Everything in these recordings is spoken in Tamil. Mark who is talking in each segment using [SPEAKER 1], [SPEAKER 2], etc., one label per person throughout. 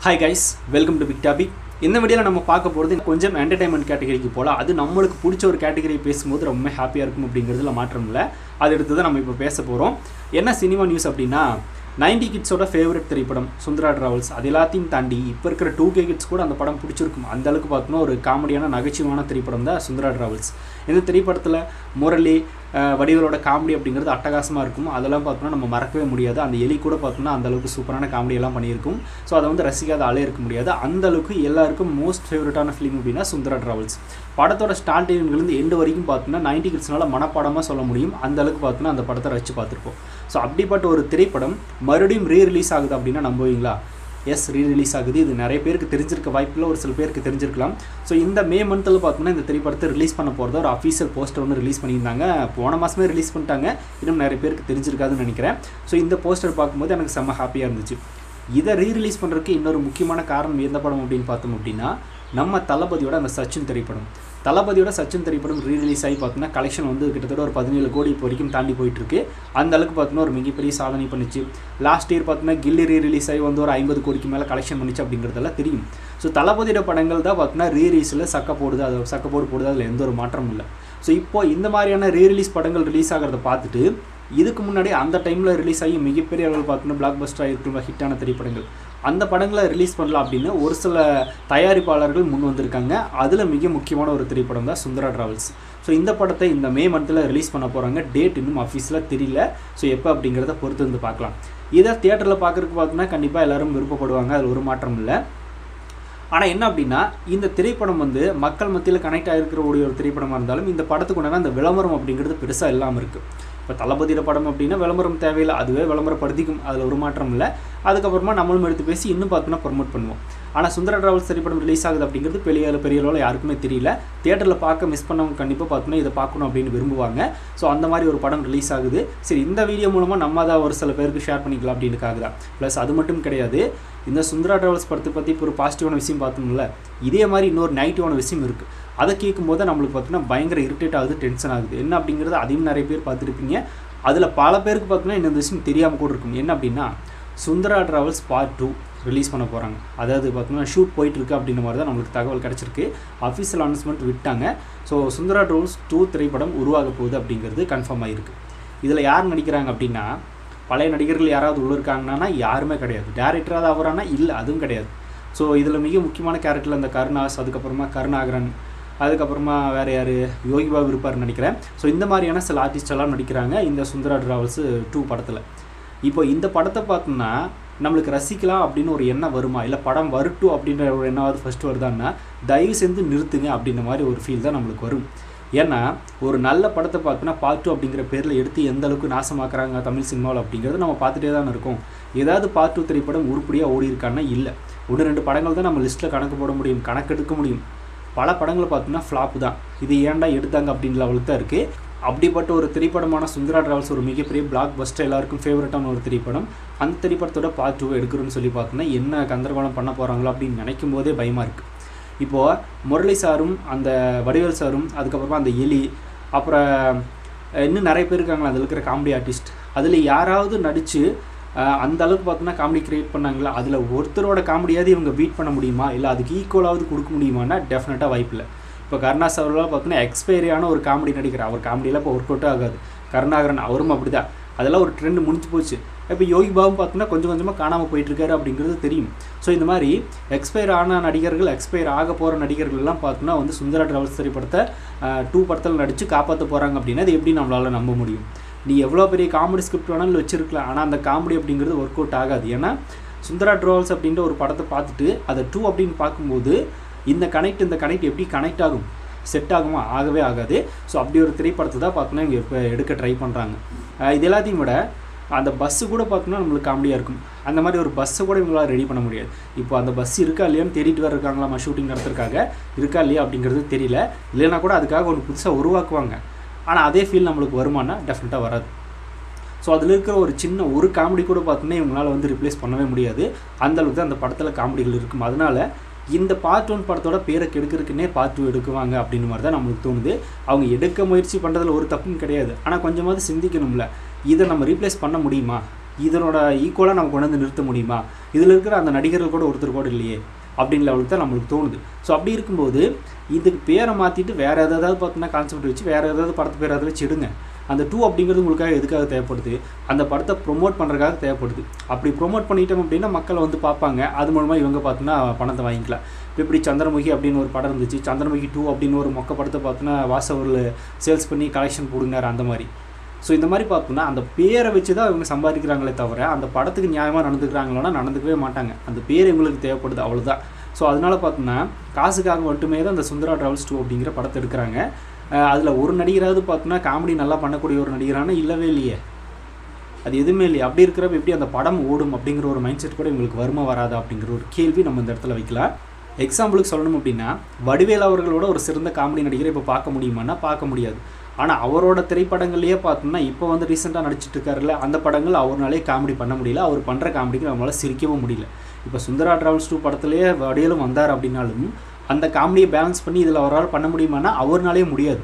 [SPEAKER 1] Hi guys, welcome to Big Topic. இந்த வீடியோல நம்ம பார்க்க போறது கொஞ்சம் என்டர்டெயின்மென்ட் கேட்டகரிக்கு போல அது நம்மளுக்கு பிடிச்ச ஒரு கேட்டகரி பேசும்போது ரொம்ப ஹாப்பியா இருக்கும் அப்படிங்கிறதுல மாற்றம் இல்ல. அது எடுத்து தான் நம்ம இப்போ பேச போறோம். என்ன சினிமா நியூஸ் அப்படினா 90 கிட்ஸோட ஃபேவரட் திரைப்படம் சுந்தரா டிராவல்ஸ். அது எல்லாத்தையும் தாண்டி இப்போ இருக்கிற 2K கிட்ஸ் கூட அந்த படம் பிடிச்சிருக்கும். அந்த அளவுக்கு பார்த்தோன்னா ஒரு காமெடியான நகைச்சுவையான திரைப்படம் தான் சுந்தரா டிராவல்ஸ். இந்த திரைப்படத்தில் முரளி வடிவேலோட காமெடி அப்படிங்கிறது அட்டகாசமாக இருக்கும். அதெல்லாம் பார்த்தோன்னா நம்ம மறக்கவே முடியாது. அந்த எலி கூட பார்த்தோன்னா அந்த அளவுக்கு சூப்பரான காமெடியெல்லாம் பண்ணியிருக்கும். ஸோ அதை வந்து ரசிக்காத ஆளே இருக்க முடியாது. அந்த அளவுக்கு எல்லாருக்கும் மோஸ்ட் ஃபேவரட்டான ஃபிலிம் அப்படின்னா சுந்தரா டிராவல்ஸ். படத்தோட ஸ்டார்டிங்லேருந்து எண்டு வரைக்கும் பார்த்தோன்னா 90 கிட்ஸ்னால மனப்பாடமாக சொல்ல முடியும். அந்த அளவுக்கு பார்த்தோன்னா அந்த படத்தை ரசித்து பார்த்துருப்போம். ஸோ அப்படிப்பட்ட ஒரு திரைப்படம் மறுபடியும் ரீரிலீஸ் ஆகுது அப்படின்னா நம்புவீங்களா? எஸ், ரீரிலீஸ் ஆகுது. இது நிறைய பேருக்கு தெரிஞ்சிருக்க வாய்ப்பில்லை, ஒரு சில பேருக்கு தெரிஞ்சிருக்கலாம். ஸோ இந்த மே மந்தில் பார்த்தோன்னா இந்த திரைப்படத்தை ரிலீஸ் பண்ண போகிறத ஒரு அஃபீஷியல் போஸ்டர் ஒன்று ரிலீஸ் பண்ணியிருந்தாங்க. போன மாதமே ரிலீஸ் பண்ணிட்டாங்க. இன்னும் நிறைய பேருக்கு தெரிஞ்சிருக்காதுன்னு நினைக்கிறேன். ஸோ இந்த போஸ்டர் பார்க்கும்போது எனக்கு செம்ம ஹாப்பியாக இருந்துச்சு. இதை ரீரிலீஸ் பண்ணுறதுக்கு இன்னொரு முக்கியமான காரணம் எந்த படம் அப்படின்னு பார்த்தோம் அப்படின்னா நம்ம தளபதியோட அந்த சச்சின் திரைப்படம். தளபதியோட சச்சின் திரைப்படம் ரீரிலீஸ் ஆகி பார்த்தோன்னா கலெக்ஷன் வந்து கிட்டத்தட்ட ஒரு 17 கோடி இப்போ வரைக்கும் தாண்டி போயிட்டுருக்கு. அந்த அளவுக்கு பார்த்தோன்னா ஒரு மிகப்பெரிய சாதனை பண்ணிச்சு. லாஸ்ட் இயர் பார்த்தோன்னா கில்லி ரீரிலீஸ் ஆகி வந்து ஒரு 50 கோடிக்கு மேலே கலெக்ஷன் பண்ணிச்சு அப்படிங்கிறதெல்லாம் தெரியும். ஸோ தளபதியோட படங்கள் தான் பார்த்தோன்னா ரீரிலீஸில் சக்கப்போடு போடுது. அதில் எந்த ஒரு மாற்றமும் இல்லை. ஸோ இப்போது இந்த மாதிரியான ரீரிலீஸ் படங்கள் ரிலீஸ் ஆகிறத பார்த்துட்டு இதுக்கு முன்னாடி அந்த டைமில் ரிலீஸ் ஆகி மிகப்பெரிய அளவில் பார்த்தோன்னா பிளாக் பஸ்டராக இருக்கிற ஹிட்டான திரைப்படங்கள் அந்த படங்களை ரிலீஸ் பண்ணலாம் அப்படின்னு ஒரு சில தயாரிப்பாளர்கள் முன் வந்திருக்காங்க. அதில் மிக முக்கியமான ஒரு திரைப்படம் தான் சுந்தரா டிராவல்ஸ். ஸோ இந்த படத்தை இந்த மே மந்தில் ரிலீஸ் பண்ண போகிறாங்க. டேட் இன்னும் அஃபீஷியலாக தெரியல. ஸோ எப்போ அப்படிங்கிறத பொறுத்து வந்து பார்க்கலாம். இதை தியேட்டரில் பார்க்குறதுக்கு பார்த்தோன்னா கண்டிப்பாக எல்லோரும் விருப்பப்படுவாங்க. அதில் ஒரு மாற்றம் இல்லை. ஆனால் என்ன அப்படின்னா இந்த திரைப்படம் வந்து மக்கள் மத்தியில் கனெக்ட் ஆகிருக்கிற ஒரு திரைப்படமாக இருந்தாலும் இந்த படத்துக்கு உண்டான அந்த விளம்பரம் அப்படிங்கிறது பெருசாக இல்லாமல் இருக்குது. இப்போ தளபதியோட படம் அப்படின்னா விளம்பரம் தேவையில்லை, அதுவே விளம்பரப்படுத்திக்கும். அதில் ஒரு மாற்றம் இல்லை. அதுக்கப்புறமா நம்மளும் எடுத்து பேசி இன்னும் பார்த்தோன்னா ப்ரொமோட் பண்ணுவோம். ஆனால் சுந்தரா டிராவல்ஸ் திரைப்படம் ரிலீஸ் ஆகுது அப்படிங்கிறது பெரிய அளவில் யாருக்குமே தெரியல. தியேட்டரில் பார்க்க மிஸ் பண்ணவங்க கண்டிப்பாக பார்த்தோன்னா இதை பார்க்கணும் அப்படின்னு விரும்புவாங்க. ஸோ அந்த மாதிரி ஒரு படம் ரிலீஸ் ஆகுது. சரி, இந்த வீடியோ மூலமாக நம்ம தான் ஒரு சில பேருக்கு ஷேர் பண்ணிக்கலாம் அப்படின்னுக்காக தான். ப்ளஸ் அது மட்டும் கிடையாது, இந்த சுந்தரா டிராவல்ஸ் படத்தை பற்றி இப்போ ஒரு பாசிட்டிவான விஷயம் பார்த்தோம்ல, இதே மாதிரி இன்னொரு நெகட்டிவான விஷயம் இருக்குது. அதை கேட்கும்போது நம்மளுக்கு பார்த்தீங்கன்னா பயங்கர இரிட்டேட் ஆகுது, டென்ஷன் ஆகுது. என்ன அப்படிங்கிறது அதையும் நிறைய பேர் பார்த்துருப்பீங்க. அதில் பல பேருக்கு பார்த்தீங்கன்னா இந்த விஷயம் தெரியாமல் கூட இருக்கும். என்ன அப்படின்னா சுந்தரா டிராவல்ஸ் பார்ட் 2 ரிலீஸ் பண்ண போகிறாங்க. அதாவது பார்த்தீங்கன்னா ஷூட் போயிட்டுருக்கு அப்படின்ற மாதிரி தான் நம்மளுக்கு தகவல் கிடச்சிருக்கு. அஃபீஷியல் அனௌன்ஸ்மெண்ட் விட்டாங்க. ஸோ சுந்தரா டிராவல்ஸ் 2 திரைப்படம் உருவாக போகுது அப்படிங்கிறது கன்ஃபார்ம் ஆகிருக்கு. இதில் யார் நடிக்கிறாங்க அப்படின்னா பழைய நடிகர்கள் யாராவது உள்ள இருக்காங்கன்னா யாருமே கிடையாது. டேரக்டராக அவரானா இல்லை, அதுவும் கிடையாது. ஸோ இதில் மிக முக்கியமான கேரக்டரில் இந்த கருணாஸ், அதுக்கப்புறமா கருணாகரன், அதுக்கப்புறமா வேறு யார் யோகிபாபு இருப்பார்னு நினைக்கிறேன். ஸோ இந்த மாதிரியான சில ஆர்டிஸ்டெல்லாம் நடிக்கிறாங்க இந்த சுந்தரா டிராவல்ஸ் 2 படத்தில். இப்போ இந்த படத்தை பார்த்தோம்னா நம்மளுக்கு ரசிக்கலாம் அப்படின்னு ஒரு எண்ணம் வருமா, இல்லை படம் வரட்டும் அப்படின்ற ஒரு எண்ணாவது ஃபஸ்ட்டு வருதான்னா தயவு செஞ்சு நிறுத்துங்க அப்படின்ற மாதிரி ஒரு ஃபீல் தான் நம்மளுக்கு வரும். ஏன்னா ஒரு நல்ல படத்தை பார்த்தோன்னா பார்ட் 2 அப்படிங்கிற பேரில் எடுத்து எந்த அளவுக்கு நாசமாக்குறாங்க தமிழ் சினிமாவில் அப்படிங்கிறது நம்ம பார்த்துட்டே தான் இருக்கோம். ஏதாவது பார்ட் 2 திரைப்படம் உருப்படியாக ஓடி இருக்கான்னா இல்லை. 1-2 படங்கள் தான் நம்ம லிஸ்ட்டில் கணக்கு போட முடியும், கணக்கெடுக்க முடியும். பல படங்களை பார்த்தோன்னா ஃப்ளாப் தான். இது ஏன்டா எடுத்தாங்க அப்படின்ற லெவலுக்கு தான் இருக்குது. அப்படிப்பட்ட ஒரு திரைப்படமான சுந்தரா டிராவல்ஸ் ஒரு மிகப்பெரிய பிளாக் பஸ்டர், எல்லாருக்கும் ஃபேவரட்டான ஒரு திரைப்படம். அந்த திரைப்படத்தோட பார்ட் 2 எடுக்கிறோன்னு சொல்லி பார்த்தோன்னா என்ன கந்தர்வனம் பண்ண போகிறாங்களோ அப்படின்னு நினைக்கும் போதே பயமாக இருக்குது. இப்போது முரளி சாரும் அந்த வடிவேல் சாரும், அதுக்கப்புறமா அந்த எலி, அப்புறம் இன்னும் நிறைய பேர் இருக்காங்களா அதில் இருக்கிற காமெடி ஆர்டிஸ்ட், அதில் யாராவது நடித்து அந்த அளவுக்கு பார்த்தோன்னா காமெடி க்ரியேட் பண்ணாங்களா, அதில் ஒருத்தரோட காமெடியாவது இவங்க பீட் பண்ண முடியுமா, இல்லை அதுக்கு ஈக்குவலாவது கொடுக்க முடியுமான்னா டெஃபினட்டாக வாய்ப்பில்லை. இப்போ கருணாஸ் அவர்களால் பார்த்தோன்னா எக்ஸ்பைரியான ஒரு காமெடி நடிகர். அவர் காமெடியெல்லாம் இப்போ ஒர்க் அவுட்டே ஆகாது. கருணாகரன் அவரும் அப்படி தான். அதெல்லாம் ஒரு ட்ரெண்ட் முடிஞ்சு போச்சு. இப்போ யோகிபாபும் பார்த்தோன்னா கொஞ்சம் கொஞ்சமாக காணாமல் போயிட்டுருக்காரு அப்படிங்கிறது தெரியும். ஸோ இந்த மாதிரி எக்ஸ்பயர் ஆன நடிகர்கள், எக்ஸ்பயர் ஆக போகிற நடிகர்கள்லாம் பார்த்தோன்னா வந்து சுந்தரா டிராவல்ஸ் திரைப்படத்தை 2 படத்தில் நடித்து காப்பாற்ற போகிறாங்க அப்படின்னா அது எப்படி நம்மளால் நம்ப முடியும்? நீ எவ்வளோ பெரிய காமெடி ஸ்கிரிப்ட் வேணாலும் வச்சுருக்கலாம், ஆனால் அந்த காமெடி அப்படிங்கிறது ஒர்க் அவுட் ஆகாது. ஏன்னா சுந்தரா டிராவல்ஸ் அப்படின்ற ஒரு படத்தை பார்த்துட்டு அதை 2 அப்படின்னு பார்க்கும்போது இந்த கனெக்ட் எப்படி கனெக்ட் ஆகும், செட் ஆகுமா? ஆகவே ஆகாது. ஸோ அப்படி ஒரு திரைப்படத்தை தான் பார்த்தோன்னா இங்கே இப்போ எடுக்க ட்ரை பண்ணுறாங்க. இது எல்லாத்தையும் விட அந்த பஸ்ஸு கூட பார்த்தோன்னா நம்மளுக்கு காமெடியாக இருக்கும். அந்த மாதிரி ஒரு பஸ்ஸை கூட இவங்களால் ரெடி பண்ண முடியாது. இப்போ அந்த பஸ் இருக்கா இல்லையான்னு தேடிட்டு வேறு இருக்காங்களாமா ஷூட்டிங் நடத்துறதுக்காக. இருக்கா இல்லையா அப்படிங்கிறது தெரியல. இல்லைன்னா கூட அதுக்காக ஒன்று புதுசாக உருவாக்குவாங்க. ஆனால் அதே ஃபீல் நம்மளுக்கு வருமானா டெஃபினட்டாக வராது. ஸோ அதில் இருக்கிற ஒரு சின்ன ஒரு காமெடி கூட பார்த்தோன்னா இவங்களால் வந்து ரிப்ளேஸ் பண்ணவே முடியாது. அந்தளவுக்கு தான் அந்த படத்தில் காமெடிகள் இருக்கும். அதனால் இந்த பார்ட் 1 படத்தோட பேரை கெடுக்கிறதுக்குன்னே பார்ட் 2 எடுக்குவாங்க அப்படின்னு மாதிரி தான் நம்மளுக்கு தோணுது. அவங்க எடுக்க முயற்சி பண்ணுறதுல ஒரு தப்பும் கிடையாது. ஆனால் கொஞ்சமாவது சிந்திக்கணும்ல, இதை நம்ம ரீப்ளேஸ் பண்ண முடியுமா? இதனோட ஈக்குவலாக நம்ம கொண்டு வந்து நிறுத்த முடியுமா, இதில் இருக்கிற அந்த நடிகர்கள் கூட ஒருத்தர் கூட இல்லையே அப்படின்ற லெவலுக்கு தான் நம்மளுக்கு தோணுது. ஸோ அப்படி இருக்கும்போது இதுக்கு பேரை மாற்றிட்டு வேறு ஏதாவது பார்த்தீங்கன்னா கான்செப்ட் வச்சு வேறு ஏதாவது படத்து பேர் அதை வச்சு எடுங்க. அந்த 2 அப்படிங்கிறது உங்களுக்காக எதுக்காக தேவைப்படுது, அந்த படத்தை ப்ரொமோட் பண்ணுறதுக்காக தேவைப்படுது. அப்படி ப்ரொமோட் பண்ணிட்டோம் அப்படின்னா மக்களை வந்து பார்ப்பாங்க, அது மூலமாக இவங்க பார்த்தீங்கன்னா பணத்தை வாங்கிக்கலாம். இப்போ இப்படி சந்திரமுகி அப்படின்னு ஒரு படம் இருந்துச்சு, சந்திரமுகி 2 அப்படின்னு ஒரு மொக்க படத்தை பார்த்தீங்கன்னா வாசவரில் சேல்ஸ் பண்ணி கலெக்ஷன் போடுங்கிறார் அந்த மாதிரி. ஸோ இந்த மாதிரி பார்த்தோன்னா அந்த பேரை வச்சு தான் இவங்க சம்பாதிக்கிறாங்களே தவிர அந்த படத்துக்கு நியாயமாக நடந்துக்கிறாங்களோன்னா நடந்துக்கவே மாட்டாங்க. அந்த பேர் இவங்களுக்கு தேவைப்படுது, அவ்வளோதான். ஸோ அதனால் பார்த்தோன்னா காசுக்காக மட்டுமே தான் இந்த சுந்தரா டிராவல்ஸ் 2 அப்படிங்கிற படத்தை எடுக்கிறாங்க. அதில் ஒரு நடிகராவது பார்த்தோன்னா காமெடி நல்லா பண்ணக்கூடிய ஒரு நடிகரான இல்லவே இல்லையே, அது எதுவுமே இல்லையே. அப்படி இருக்கிறப்ப எப்படி அந்த படம் ஓடும் அப்படிங்கிற ஒரு மைண்ட் செட் கூட இவங்களுக்கு வருமா வராதா அப்படிங்கிற ஒரு கேள்வி நம்ம இந்த இடத்துல வைக்கலாம். எக்ஸாம்பிளுக்கு சொல்லணும் அப்படின்னா வடிவேல் அவர்களோட ஒரு சிறந்த காமெடி நடிகரை இப்போ பார்க்க முடியுமான்னா பார்க்க முடியாது. ஆனால் அவரோட திரைப்படங்கள்லேயே பார்த்தோம்னா இப்போ வந்து ரீசெண்டாக நடிச்சிட்டு இருக்காருல்ல, அந்த படங்கள் அவராலே காமெடி பண்ண முடியல, அவர் பண்ணுற காமெடிக்கு நம்மளால் சிரிக்கவும் முடியல. இப்போ சுந்தரா டிராவல்ஸ் 2 படத்துலேயே வடிவேலும் வந்தார் அப்படின்னாலும் அந்த காமெடியை பேலன்ஸ் பண்ணி இதில் அவரால் பண்ண முடியுமானா அவர்னாலே முடியாது.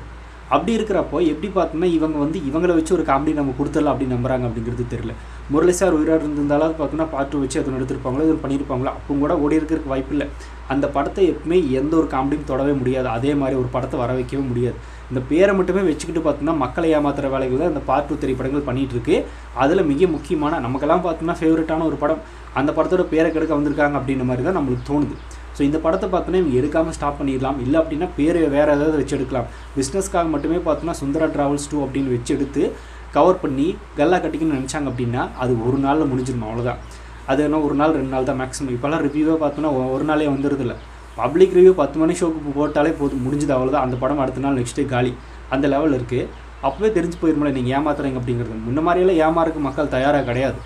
[SPEAKER 1] அப்படி இருக்கிறப்போ எப்படி பார்த்தோம்னா இவங்க வந்து இவங்களை வச்சு ஒரு காமெடி நம்ம கொடுத்துடலாம் அப்படின்னு நம்புறாங்க அப்படிங்கிறது தெரியல. முரளி சார் உயிரோடு இருந்திருந்தாலும் பார்த்தோன்னா பார்ட் 2 வச்சு அதை எடுத்திருப்பாங்களோ இது பண்ணியிருப்பாங்களோ, அப்போ கூட ஓடி இருக்கிறதுக்கு வாய்ப்பு இல்லை. அந்த படத்தை எப்பவுமே எந்த ஒரு காமெடியும் தொடவே முடியாது, அதே மாதிரி ஒரு படத்தை வர வைக்கவே முடியாது. இந்த பேரை மட்டுமே வச்சுக்கிட்டு பார்த்தோம்னா மக்களை ஏமாத்துற வேலைகள் தான் இந்த பார்ட் 2 திரைப்படங்கள் பண்ணிகிட்டு இருக்கு. அதில் மிக முக்கியமான நமக்கெல்லாம் பார்த்தோம்னா ஃபேவரட்டான ஒரு படம், அந்த படத்தோட பேரை கெடுக்க வந்திருக்காங்க அப்படின்ற மாதிரி தான் நம்மளுக்கு தோணுது. ஸோ இந்த படத்தை பார்த்தோன்னா இவங்க எடுக்காமல் ஸ்டாப் பண்ணிடலாம், இல்லை அப்படின்னா பேர் வேறு ஏதாவது வச்சு எடுக்கலாம். பிஸ்னஸ்க்காக மட்டுமே பார்த்தோன்னா சுந்தரா டிராவல்ஸ் 2 அப்படின்னு வச்சு எடுத்து கவர் பண்ணி கல்லா கட்டிக்கணும்னு நினச்சாங்க அப்படின்னா அது ஒரு நாளில் முடிஞ்சிடும், அவ்வளோதான். அது என்ன ஒரு நாள் 2 நாள் தான் மேக்ஸிமம். இப்போல்லாம் ரிவ்யூவே பார்த்தோன்னா ஒரு நாளே வந்துடுதில்ல. பப்ளிக் ரிவ்யூ 10 மணி ஷோக்கு போட்டாலே போதும், முடிஞ்சது, அவ்வளோதான். அந்த படம் அடுத்த நாள் நெக்ஸ்ட் டே காலி, அந்த லெவல் இருக்குது. அப்போவே தெரிஞ்சு போயிருமில்ல நீங்கள் ஏமாத்துறீங்க அப்படிங்கிறது. முன்ன மாதிரியெல்லாம் ஏமாறதுக்கு மக்கள் தயாராக கிடையாது.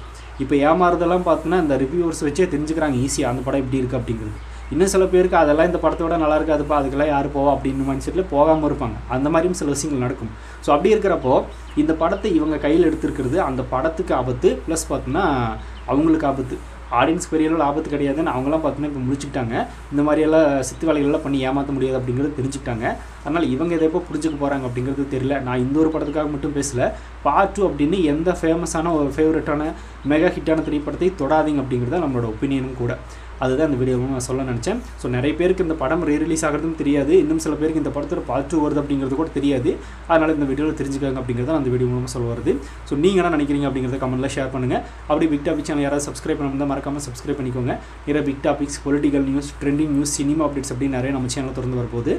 [SPEAKER 1] இப்போ ஏமாறுதெல்லாம் பார்த்தோன்னா இந்த ரிவ்யூவர்ஸ் வச்சே தெரிஞ்சுக்கிறாங்க ஈஸியாக அந்த படம் இப்படி இருக்குது அப்படிங்கிறது. இன்னும் சில பேருக்கு அதெல்லாம் இந்த படத்தோட நல்லா இருக்காதுப்பா, அதுக்கெல்லாம் யார் போவா அப்படின்னு மைண்ட் செட்டில் போகாமல் இருப்பாங்க. அந்த மாதிரியும் சில விஷயங்கள் நடக்கும். ஸோ அப்படி இருக்கிறப்போ இந்த படத்தை இவங்க கையில் எடுத்துருக்கிறது அந்த படத்துக்கு ஆபத்து, ப்ளஸ் பார்த்தோன்னா அவங்களுக்கு ஆபத்து. ஆடியன்ஸ் பெரிய அளவில் ஆபத்து கிடையாதுன்னு அவங்களாம் பார்த்தோன்னா இப்போ முடிச்சுக்கிட்டாங்க. இந்த மாதிரியெல்லாம் சித்து வேலைகள்லாம் பண்ணி ஏமாற்ற முடியாது அப்படிங்கிறது தெரிஞ்சுக்கிட்டாங்க. அதனால் இவங்க இதை எப்போ புரிஞ்சுக்க போகிறாங்க அப்படிங்கிறது தெரியல. நான் இந்த ஒரு படத்துக்காக மட்டும் பேசலை, பார்ட் 2 அப்படின்னு எந்த ஃபேமஸான ஒரு ஃபேவரட்டான மெகா ஹிட்டான திரைப்படத்தை தொடாதீங்க அப்படிங்கிறது தான் நம்மளோட ஒப்பீனியனும் கூட. அதுதான் இந்த வீடியோவும் நான் சொல்ல நினச்சேன். ஸோ நிறைய பேருக்கு இந்த படம் ரீரிலீஸ் ஆகிறதும் தெரியாது, இன்னும் சில பேருக்கு இந்த படத்தோட பார்ட் 2 வருது அப்படிங்கிறது கூட தெரியாது. அதனால் இந்த வீடியோவில் தெரிஞ்சுக்காங்க அப்படிங்கிறத அந்த வீடியோ மூலமாக சொல்ல வருது. ஸோ நீங்கள் என்ன நினைக்கிறீங்க அப்படிங்கிறத கமெண்ட்டில் ஷேர் பண்ணுங்கள். அப்படி பிக் டாபிக் சேனல் யாராவது சப்ஸ்கிரைப் பண்ணாமல் மறக்காமல் சப்ஸ்கிரைப் பண்ணிக்கோங்க. நிறைய big topics, political news, trending news, cinema updates அப்படின்னு நிறைய நம்ம சேனலில் திறந்து வரப்போகுது.